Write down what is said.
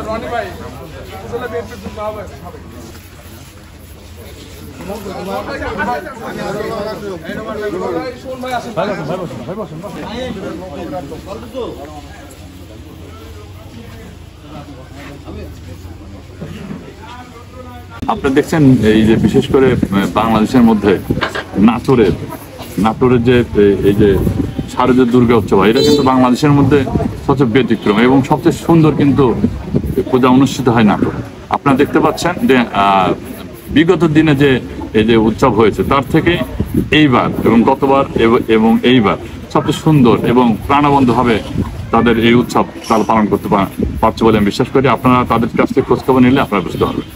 রনি ভাই আসলে বেশি না হবে আপনি দেখছেন এই যে বিশেষ করে বাংলাদেশের মধ্যে নাটোরের যে এই যে শারদীয় দুর্গা উৎসব এটা কিন্তু বাংলাদেশের মধ্যে সবচেয়ে ব্যতিক্রম এবং সবচেয়ে সুন্দর কিন্তু পূজা অনুষ্ঠিত হয় নাটোর। আপনারা দেখতে পাচ্ছেন যে বিগত দিনে যে এই যে উৎসব হয়েছে তার থেকে এইবার এবং গতবার এবং এইবার সবচেয়ে সুন্দর এবং প্রাণবন্তভাবে তাদের এই উৎসব তারা পালন করতে পারছে বলে আমি বিশ্বাস করি। আপনারা তাদের কাছ থেকে খোঁজখবর নিলে আপনারা বুঝতে পারবেন।